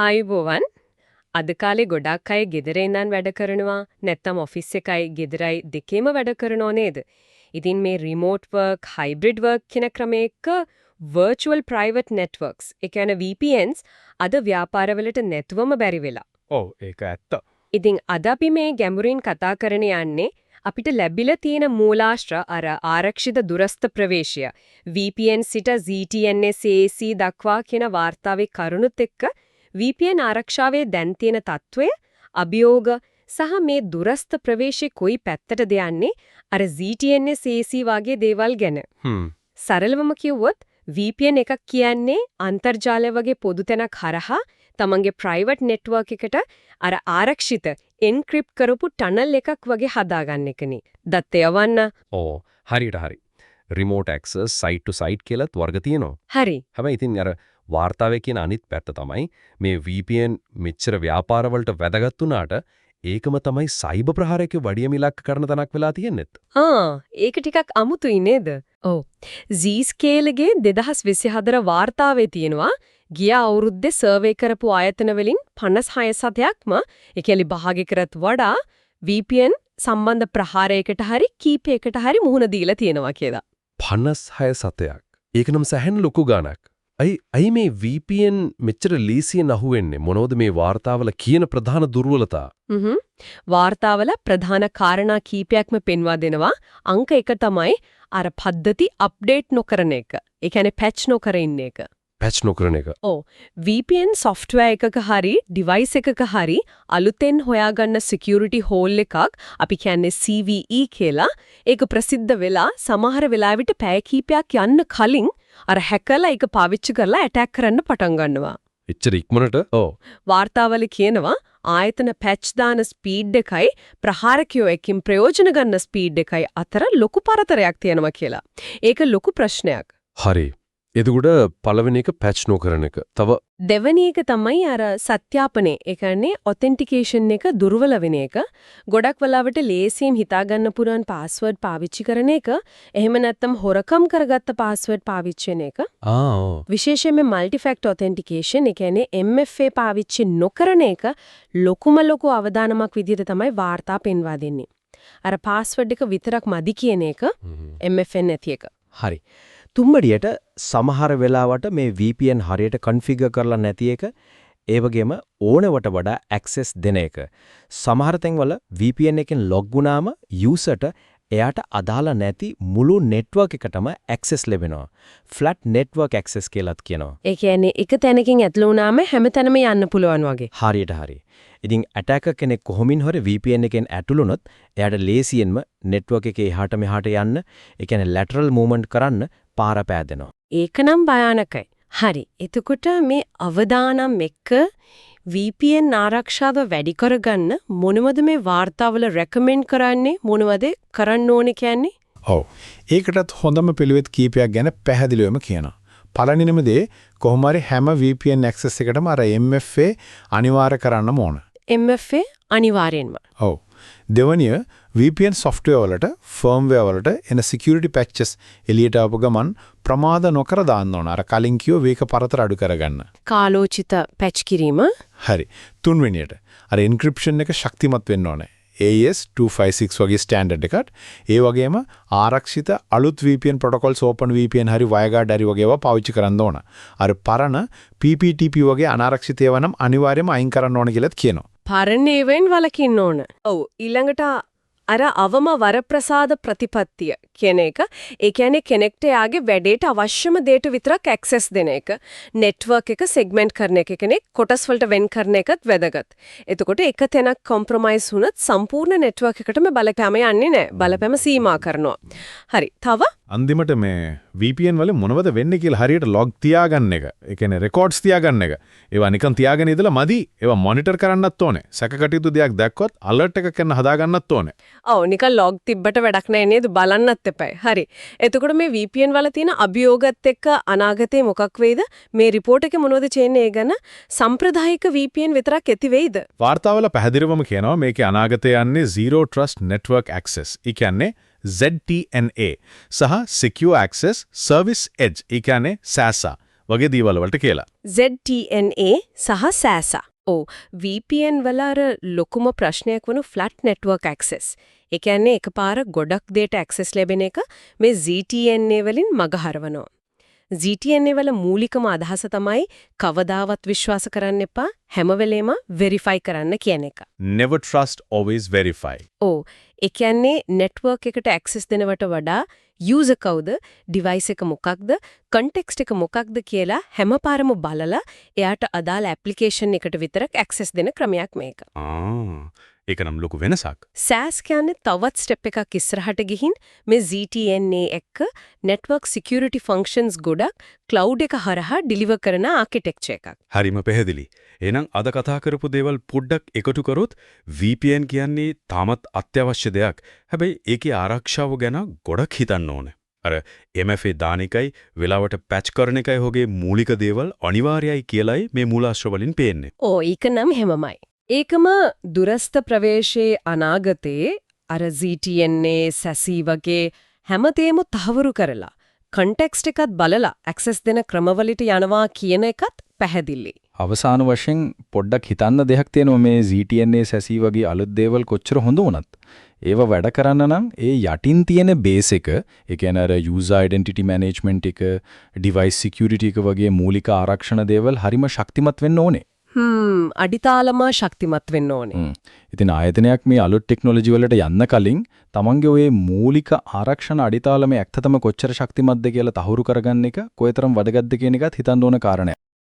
ආයුබෝවන් අද කාලේ ගොඩක් අය ගෙදර ඉඳන් වැඩ කරනවා නැත්නම් ඔෆිස් එකයි ගෙදරයි දෙකේම වැඩ කරනෝ නේද? ඉතින් මේ රිමෝට් වර්ක්, හයිබ්‍රිඩ් වර්ක් කියන ක්‍රමයක virtual private networks ඒ කියන්නේ VPNs අද ව්‍යාපාරවලට නැතුවම බැරි වෙලා. ඔව් ඒක ඇත්ත. ඉතින් අද අපි මේ ගැඹුරින් කතා කරන්න යන්නේ අපිට ලැබිලා තියෙන මූලාශ්‍ර අර ආරක්ෂිත දුරස්ත ප්‍රවේශය VPN සිට ZTNS දක්වා කියන වාර්තාවේ කරුණුත් එක්ක VPN ආරක්ෂාවේ දැන් තියෙන තත්වය අභියෝග සහ මේ දුරස්ත ප්‍රවේශේ කොයි පැත්තටද යන්නේ අර ZTNS වගේ දේවල් ගැන. සරලවම කිව්වොත් VPN එකක් කියන්නේ අන්තර්ජාලය වගේ පොදු තැනක් හරහා තමන්ගේ ප්‍රයිවට් නෙට්වර්ක් එකට අර ආරක්ෂිත එන්ක්‍රිප්ට් කරපු ටනල් එකක් වගේ හදාගන්න එකනේ. දත් යවන්න. ඕ හරියට හරි. රිමෝට් ඇක්සස් සයිට් ටු සයිට් කියලාත් වර්ග තියෙනවා. හරි. හැබැයි ඉතින් අර වාර්තාවේ කියන අනිත් පැත්ත තමයි මේ VPN මෙච්චර ව්‍යාපාරවලට වැදගත් වුණාට ඒකම තමයි සයිබර් ප්‍රහාරයක වඩිය මිලක් කරන තැනක් වෙලා තියෙන්නෙත්. ඒක ටිකක් අමුතුයි නේද? ඔව්. Zscaler 2024 වාර්තාවේ තියෙනවා ගිය අවුරුද්දේ සර්වේ කරපු ආයතන වලින් 56%ක්ම ඒ කියන්නේ භාගයකට වඩා VPN සම්බන්ධ ප්‍රහාරයකට හරි කීපයකට හරි මුහුණ දීලා තියෙනවා කියලා. 56%ක්. ඒක නම් සැහෙන ලොකු ගාණක්. අයි මේ VPN මෙච්චර ලීසියෙන් අහුවෙන්නේ මොනවද මේ වාර්තාවල කියන ප්‍රධාන දුර්වලතා? වාර්තාවල ප්‍රධාන කාරණා කීපයක්ම පෙන්වා දෙනවා. අංක 1 තමයි අර පද්ධති අප්ඩේට් නොකරන එක. ඒ කියන්නේ පැච් නොකර ඉන්න එක. පැච් නොකරන එක. ඔව්. VPN software එකක හරි device එකක හරි අලුතෙන් හොයාගන්න security hole එකක් අපි කියන්නේ CVE කියලා ඒක ප්‍රසිද්ධ වෙලා සමහර වෙලාවට පැය කීපයක් යන්න කලින් අර හැකර්ලා ඒක පාවිච්චි කරලා ඇටැක් කරන්න පටන් ගන්නවා. එච්චර ඉක්මනට? ඔව්. වාර්තාවල කියනවා ආයතන පැච් දාන ස්පීඩ් එකයි ප්‍රහාරකයෝ එකින් ප්‍රයෝජන ගන්න ස්පීඩ් එකයි අතර ලොකු පරතරයක් තියෙනවා කියලා. ඒක ලොකු ප්‍රශ්නයක්. හරි. එතකොට පළවෙනි එක පැච් නොකරන එක. තව දෙවෙනි එක තමයි අර සත්‍යාපනය. ඒ කියන්නේ ඔතෙන්ටිකේෂන් එක දුර්වල වෙන එක. ගොඩක් වෙලාවට ලේසියෙන් හිතා ගන්න පුරන් පාස්වර්ඩ් පාවිච්චි කරන එක. එහෙම නැත්නම් හොරකම් කරගත්ත පාස්වර්ඩ් පාවිච්චි කරන එක. විශේෂයෙන්ම মালටි ෆැක්ටර් ඔතෙන්ටිකේෂන් ඒ කියන්නේ MFA පාවිච්චි නොකරන එක ලොකුම ලොකු අවදානමක් විදිහට තමයි වාර්තා පෙන්වා දෙන්නේ. අර පාස්වර්ඩ් එක විතරක් මදි කියන එක MFA නැති එක. හරි. තුම්බඩියට සමහර වෙලාවට මේ VPN හරියට කන්ෆිගර් කරලා නැති එක ඒ වගේම ඕනවට වඩා ඇක්සස් දෙන එක. සමහර තැන්වල VPN එකෙන් ලොග් වුණාම යූසර්ට එයාට අදාළ නැති මුළු නෙට්වර්ක් එකටම ඇක්සස් ලැබෙනවා. ෆ්ලැට් නෙට්වර්ක් ඇක්සස් කියලාත් කියනවා. ඒ කියන්නේ එක තැනකින් ඇතුළු වුණාම හැමතැනම යන්න පුළුවන් වගේ. හරියට හරි. ඉතින් ඇටැකර් කෙනෙක් කොහොමින් හරි VPN එකෙන් ඇතුළුනොත් එයාට ලේසියෙන්ම නෙට්වර්ක් එකේ එහාට මෙහාට යන්න, ඒ කියන්නේ lateral movement කරන්න පාර පෑදෙනවා. ඒකනම් භයානකයි. හරි. එතකොට මේ අවදානම් එක්ක VPN ආරක්ෂාව වැඩි කරගන්න මොනවද මේ වාර්තාවල රෙකමෙන්ඩ් කරන්නේ? මොනවද කරන්න ඕනේ කියන්නේ? ඔව්. ඒකටත් හොඳම පිළිවෙත් කීපයක් ගැන පැහැදිලිවම කියනවා. පළවෙනිම දේ කොහොම හරි හැම VPN access එකටම අර MFA අනිවාර්ය කරන්නම ඕන. MFA අනිවාර්යෙන්ම. ඔව්. දෙවනිය VPN software වලට firmware වලට එන security patches එළියට ආපු ගමන් ප්‍රමාද නොකර දාන්න ඕන. අර කලින් කිව්ව වේක පරතර අඩු කරගන්න. කාලෝචිත පැච් කිරීම. හරි. තුන්වෙනියට අර encryption එක ශක්තිමත් වෙන්න ඕනේ. AES-256 වගේ ස්ටෑන්ඩඩ් එකකට ඒ වගේම ආරක්ෂිත අලුත් VPN protocols open VPN හරි WireGuard හරි වගේ ඒවා පාවිච්චි කරන්න ඕන. අර පරණ PPTP වගේ අනාරක්ෂිත ඒවා නම් අනිවාර්යයෙන්ම අයින් කරන්න ඕන කියලාත් කියනවා. පරණ ඒවෙන් වලකින්න ඕන. ඔව් ඊළඟට අර අවම වරප්‍රසාද ප්‍රතිපත්තිය කියන එක. ඒ කියන්නේ කෙනෙක්ට යාගේ වැඩේට අවශ්‍යම දේට විතරක් ඇක්සස් දෙන එක. නෙට්වර්ක් එක සෙග්මන්ට් කරන එක කෙනෙක් කොටස් වලට වෙන් කරන එකත් වැදගත්. එතකොට එක තැනක් කොම්ප්‍රොමයිස් වුණත් සම්පූර්ණ නෙට්වර්ක් එකටම බලපෑම යන්නේ නැහැ. බලපෑම සීමා කරනවා. හරි. තව අන්තිමට මේ VPN වල මොනවද වෙන්නේ කියලා හරියට log තියාගන්න එක. ඒ කියන්නේ records තියාගන්න එක. ඒවා නිකන් තියාගෙන ඉඳලා මදි. ඒවා monitor කරන්නත් ඕනේ. සැකකටයුතු දෙයක් දැක්කොත් alert එකක් කරන්න හදාගන්නත් ඕනේ. ඔව් නිකන් log තිබ්බට වැඩක් නැහැ නේද? බලන්නත් එපා. හරි. එතකොට මේ VPN වල තියෙන අභියෝගත් එක්ක අනාගතේ මොකක් වෙයිද? මේ report එකේ මොනවද තියෙන්නේ ඒ ගැන? සම්ප්‍රදායික VPN විතරක් ඇති වෙයිද? වාර්තාවල පැහැදිලිවම කියනවා මේකේ අනාගතේ යන්නේ zero trust network access. ඒ කියන්නේ ZTNA සහ Secure Access Service Edge ඒ කියන්නේ SASA වගේ දේවල් වලට කියලා. ZTNA සහ SASA. VPN වල අර ලොකුම ප්‍රශ්නයක් වුණු ෆ්ලැට් නෙට්වර්ක් ඇක්සස්. ඒ කියන්නේ එකපාර ගොඩක් දේට ඇක්සස් ලැබෙන එක මේ ZTNA වලින් මගහරවනවා. ZTNA වල මූලිකම අදහස තමයි කවදාවත් විශ්වාස කරන්න එපා හැම වෙලේම වෙරිෆයි කරන්න කියන එක. Never trust, always verify. ඒ කියන්නේ නෙට්වර්ක් එකට ඇක්සස් දෙනවට වඩා යූසර් කවුද, ඩිවයිස් එක මොකක්ද, කන්ටෙක්ස්ට් එක මොකක්ද කියලා හැමපාරම බලලා එයාට අදාළ ඇප්ලිකේෂන් එකට විතරක් ඇක්සස් දෙන ක්‍රමයක් මේක. ඒක නම් ලොකු වෙනසක්. SAS කියන්නේ තවත් ස්ටෙප් එකක් ඉස්සරහට ගිහින් මේ ZTNA එක්ක network security functions ගොඩක් cloud එක හරහා deliver කරන ආකිටෙක්චර් එකක්. හරිම පැහැදිලි. එහෙනම් අද කතා කරපු දේවල් පොඩ්ඩක් එකතු කරොත් VPN කියන්නේ තාමත් අත්‍යවශ්‍ය දෙයක්. හැබැයි ඒකේ ආරක්ෂාව ගැන ගොඩක් හිතන්න ඕනේ. අර MFA දාන එකයි වෙලාවට පැච් කරන එකයි වගේ මූලික දේවල් අනිවාර්යයි කියලායි මේ මූලාශ්‍ර වලින් පේන්නේ. ඒක නම් හැමමයි. ඒකම දුරස්ත ප්‍රවේශයේ අනාගතයේ අර ZTNA SASE වගේ හැමතේම තහවුරු කරලා කන්ටෙක්ස්ට් එකත් බලලා ඇක්සස් දෙන ක්‍රමවලට යනවා කියන එකත් පැහැදිලි. අවසාන වශයෙන් පොඩ්ඩක් හිතන්න දෙයක් තියෙනවා මේ ZTNA SASE වගේ අලුත් දේවල් කොච්චර හොඳ වුණත් ඒව වැඩ කරන්න නම් ඒ යටින් තියෙන බේස් එක, ඒ කියන්නේ අර user identity management එක, device security එක වගේ මූලික ආරක්ෂණ දේවල් හරිම ශක්තිමත් වෙන්න ඕනේ. අඩිතාලම ශක්තිමත් වෙන්න ඕනේ. ඉතින් ආයතනයක් මේ අලුත් ටෙක්නොලොජි වලට යන්න කලින් තමන්ගේ ওই මූලික ආරක්ෂණ අඩිතාලමේ ඇත්තටම කොච්චර ශක්තිමත්ද කියලා තහවුරු කරගන්න එක කොයිතරම් වැදගත්ද කියන එකත් හිතන්න ඕන කාරණයක්.